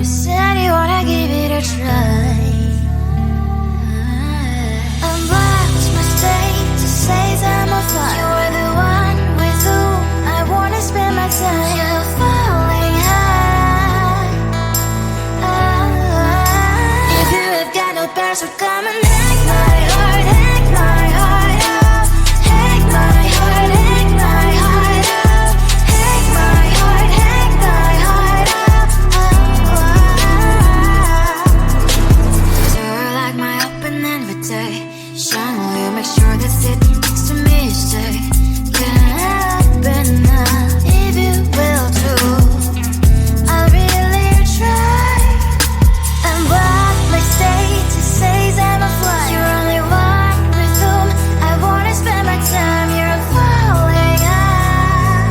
said you wanna give it a try. I'm watch my state to say I'm a fly. You're the one with whom I wanna spend my time. You're falling high. If you have got no parents, so come and hack my heart, hack my heart out. Hack my heart, hack my heart out. Hack my heart, hack my heart out. You're like my open invitation. Will you make sure that sitting next to me you stay? Can happen now if you will too. I'll really try. And what my state to say I'm a fly. You're only one with whom I wanna spend my time. You're falling high.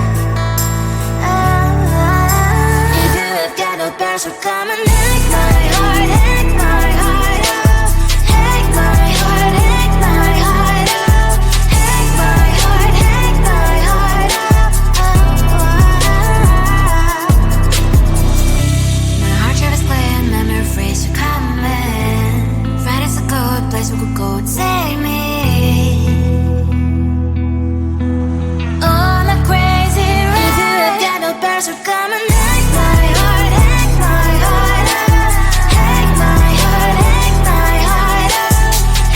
If you have got no parents, so come and hack my heart, hack my heart out. Hack my heart, hack my heart out. Hack my heart, hack my heart out. My heart tries playing memory freeze, so come in. Friday's a good place we could go, take me. On a crazy ride. If you have got no parents, so come and hack my heart, hack my heart out. Hack my heart, hack my heart out.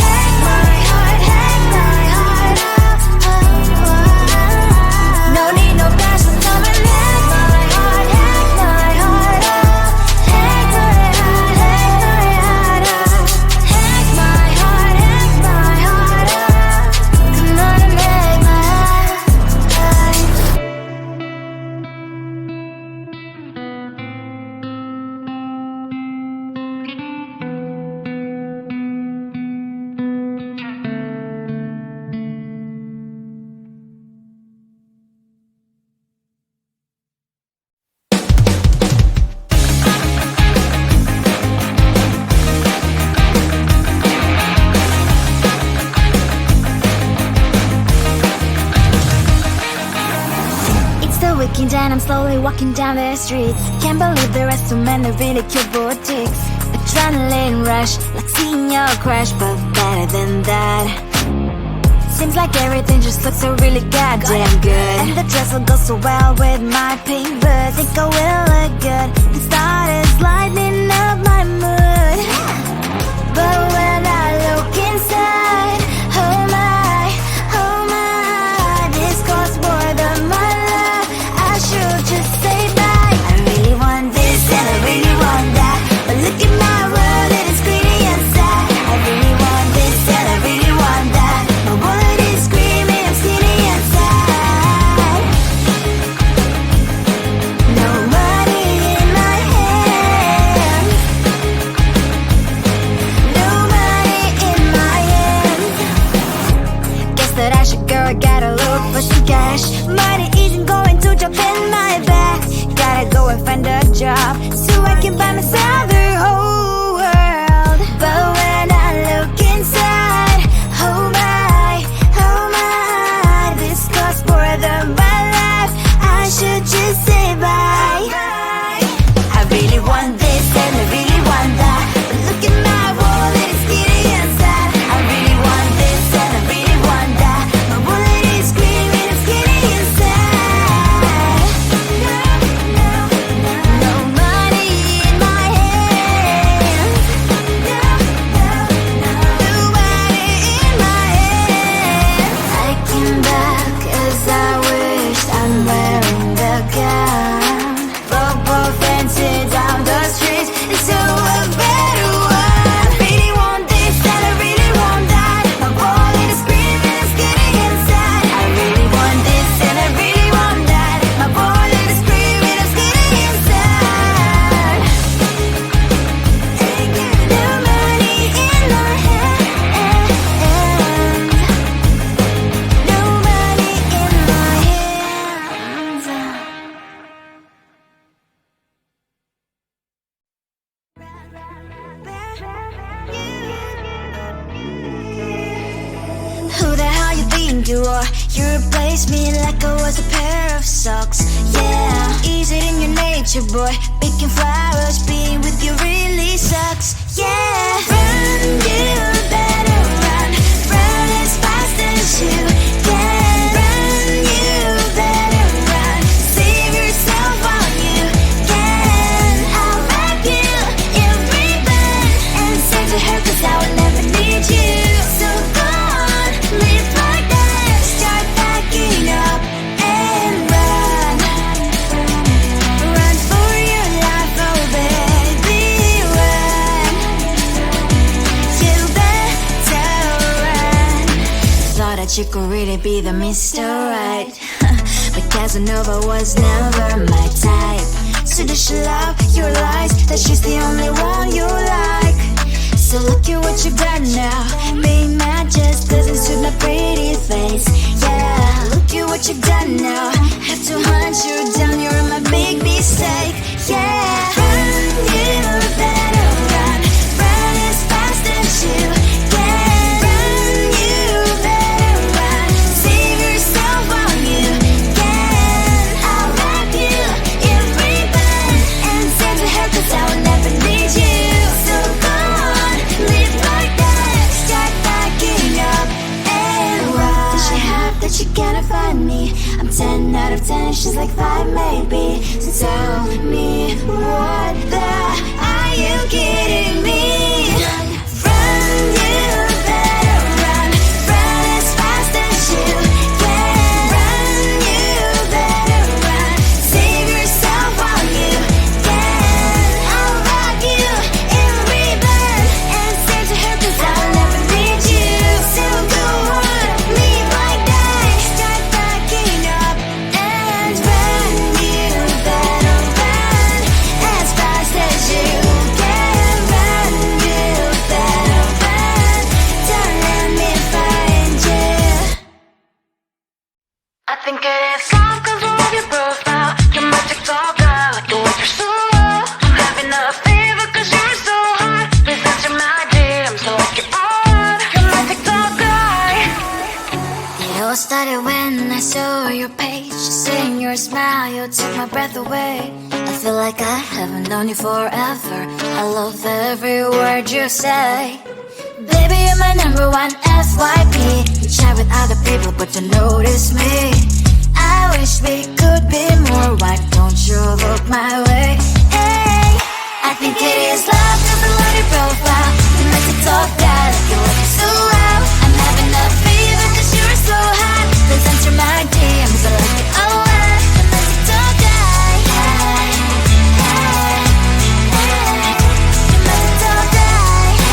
Hack my heart, hack my heart out. No need no parents, so come and hack my heart, hack my heart out. Hack my heart, hack my heart out. Hack my heart, hack my heart out. Come on and make my heart. It's the weekend and I'm slowly walking down the streets. Can't believe there are so many really cute boutiques. Adrenaline rush, like seeing your crush, but better than that. Seems like everything just looks so really goddamn good. And the dress will go so well with my pink boots. Think I will look good. The start is lighting up my mood. But when I look inside, oh my, this costs more than my love. I should just say bye. I really want this and I really want that, but look at my world, it is pretty and sad. I really want this and I really want that. My wallet is screaming, I'm skinny and sad. No money in my hands. No money in my hands. Guess that I should go, I gotta look for some cash. Money isn't going to jump in my bag. Gotta go and find a job so I can buy myself the whole world. But when I look inside, oh my, this costs more than my life. I should just say bye. I really want this and I really want that, but look at my wallet, it's skinny and sad. I really want this and I really want that. My wallet is screaming, I'm skinny and sad. No money in my hands. No money in my hands. I came back as I wished. I'm wearing the gown. Robo fancy down the streets into a better one. Really want this and I really want that. My wallet is screaming, it's getting inside. I really want this and I really want that. My wallet is screaming, it's getting inside. No money in my hand. No money in my hands. Who the hell you think you are? You replaced me like I was a pair of socks. Yeah, is it in your nature, boy? Picking flowers, being with that you could really be the Mr. Right. But Casanova was never my type. So does she love your lies, that she's the only one you like? So look at what you've done now, being mad just doesn't suit my pretty face. Yeah, look at what you've done now, have to hunt you down, you're my big mistake. Yeah, run, you better run, run as fast as you can. Run, you better run, save yourself while you can. I'll wrap you in ribbon and send to her, cause I will never need you. So go on, live like that, start backing up and run. Does she have that she cannot find me? I'm 10 out of 10, she's like 5 maybe. So tell me, what the are you kidding me? Run, you better run, run as fast as you can. Run, you better run, save yourself while you can. I'll wrap you in ribbon and send to her, cause I'll never need you. So go on, leave like that, start backing up and run. You better run as fast as you can. Run, you better run, don't let me find you. I think it is love cause I love your profile. You're my TikTok guy, like the way you're so low. I'm having a fever cause you're so hot. Please answer my DMs, I like it on. You're my TikTok guy. It all started when I saw your page. Seeing your smile, you took my breath away. I feel like I haven't known you forever. I love every word you say. Baby, you're my number one FYP. You chat with other people but you notice me. I wish we could be more. Why don't you look my way? Hey, I think it is love cause I love your profile. You make it talk that like you look so well. I'm having a fever cause you're so hot. Please answer my DMs, I like it a lot. You make it talk that. Hey, hey, hey. You make it talk that.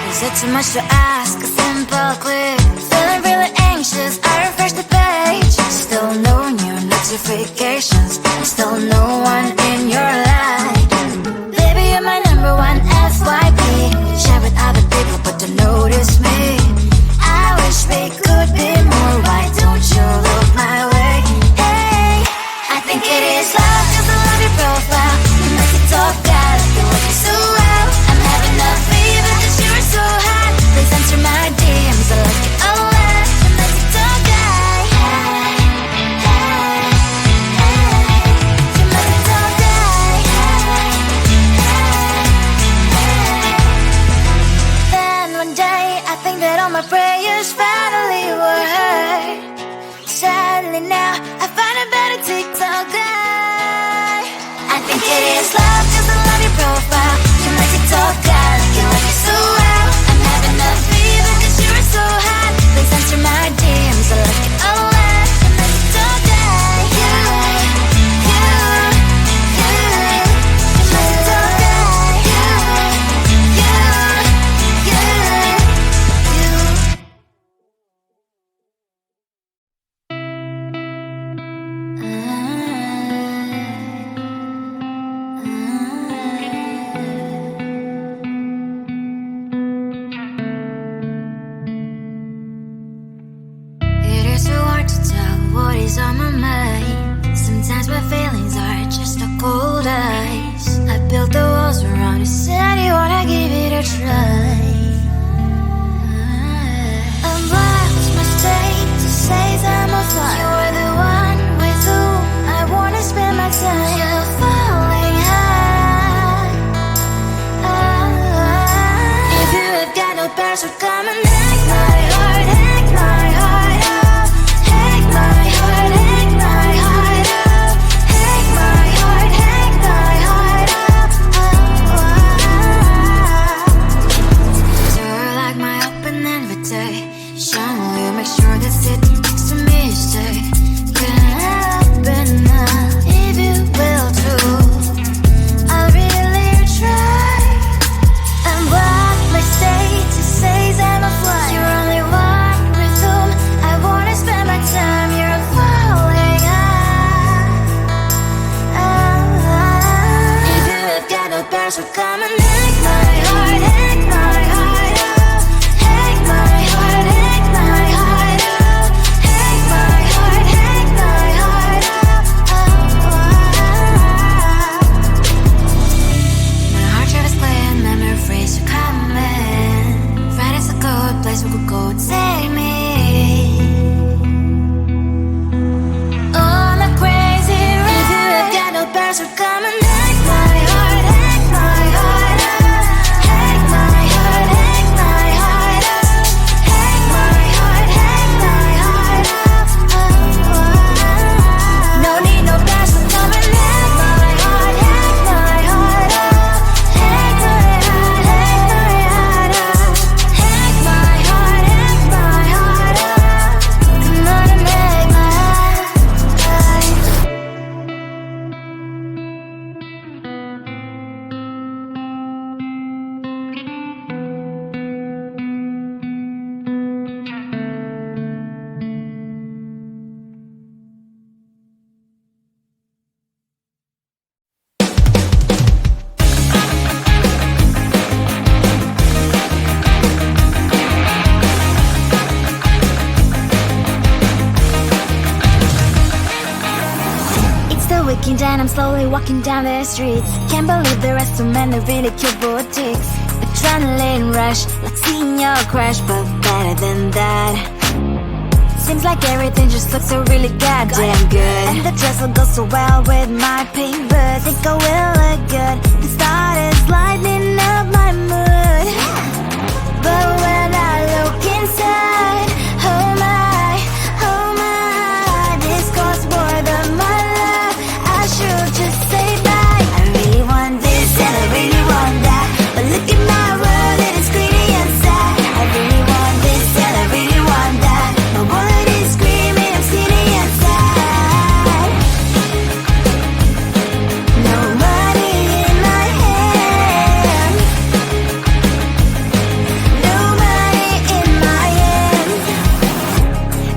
Is it too much to ask? A simple click. Feeling really anxious, I refresh the page. Still no new notifications, still no one in your life. Baby, you're my number one FYP. Share with other people but don't notice me. I wish we could be more. Why don't you look my way? Hey, I think it is love cause I love your profile. You make it talk that like you look so well. I'm having a fever cause you're so hot. Please answer my DMs, I like it a lot. You make it talk that. Hey, hey, hey. You make it talk that. Hey, hey, hey. Then one day I think that all my prayers finally were heard. Sadly now I find a better TikTok guy. I think it is love cause I love your profile. You make it talk guy like you like it so well. I'm having a fever cause you're so hot. Please answer my DMs, I like it a lot. You make it talk guy. You make it talk guy. You best, will come and hack my heart, hack my heart out. Hack my heart, hack my heart out. Hack my heart, hack my heart out. My heart drive is clear, memories are coming. Friday's a good place we could go, take me. We're coming, hack my heart, hack my heart out. Hack my heart, hack my heart out. Hack my heart, hack my heart out. No need no pass, we're coming, hack my heart, hack my heart out. Hack my heart, hack my heart out. Hack my heart, hack my heart out. Come on and make my heart. And I'm slowly walking down the streets. Can't believe there are so many really cute boutiques. Adrenaline rush, like seeing your crush, but better than that. Seems like everything just looks so really goddamn good. And the dress will go so well with my pink boots. Think I will look good. The start is lighting up my mood. But when I look inside, oh my, this costs more than my life. I should just say bye. I really want this and I really want that, but look at my world, it is greedy inside. I really want this and I really want that. My wallet is screaming, I'm sitting inside. No money in my hand. No money in my hand.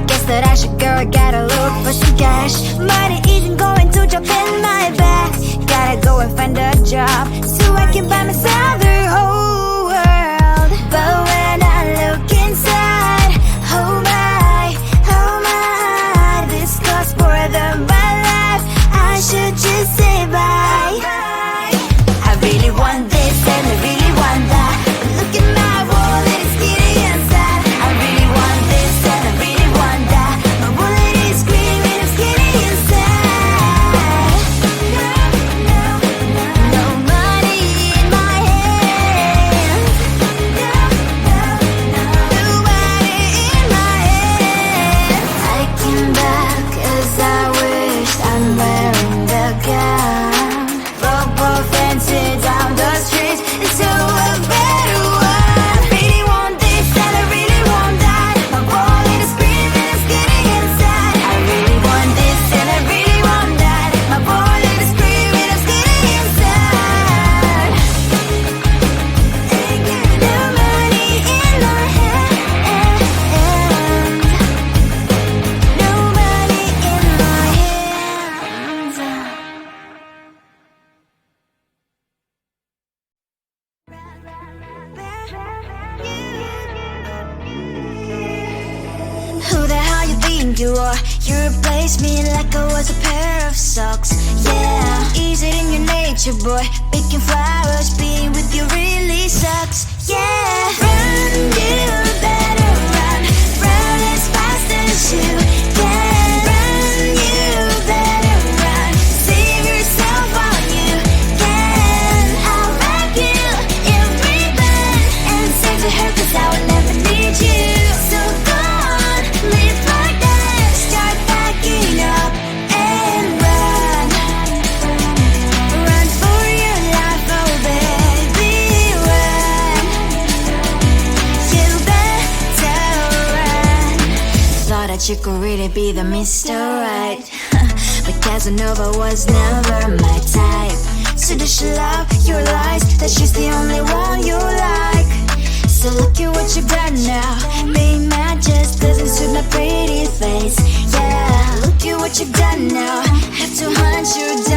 Guess that I should go, I gotta look for some cash. Money isn't going to drop in my bag. Gotta go and find a job so I can buy myself the whole world. But when I look inside, oh my, this costs more than my life. I should just say bye. I really want this and I really want that, but look at my wallet, it's getting inside. I really want this and I really want that. My wallet is screaming, it's getting inside. No money in my hand. No money in my hand. I came back 'cause I wished I'm wearing the gown. Robo fancy down the street into a better one. I really want this and I really want that. My wallet is screaming, it's getting inside. I really want this and I really want that. My wallet is screaming, it's getting inside. No money in my hand. No money in my hands. Who the hell you think you are? You replaced me like I was a pair of socks. Yeah, is it in your nature, boy? Picking flowers, being with you really sucks. Yeah, run, you better run. Run as fast as you can. Run, you better run. Save yourself while you can. I'll wrap you in ribbon and send to her 'cause I will never need you. So go on, live like that. Start packing up and run. Run for your life, oh baby, run. You better run. Thought that you could really be the Mr. Right, but Casanova was never my type. So does she love your lies, that she's the only one you like? So look at what you've done now. Being mad just doesn't suit my pretty face. Yeah, look at what you've done now. Have to hunt you down.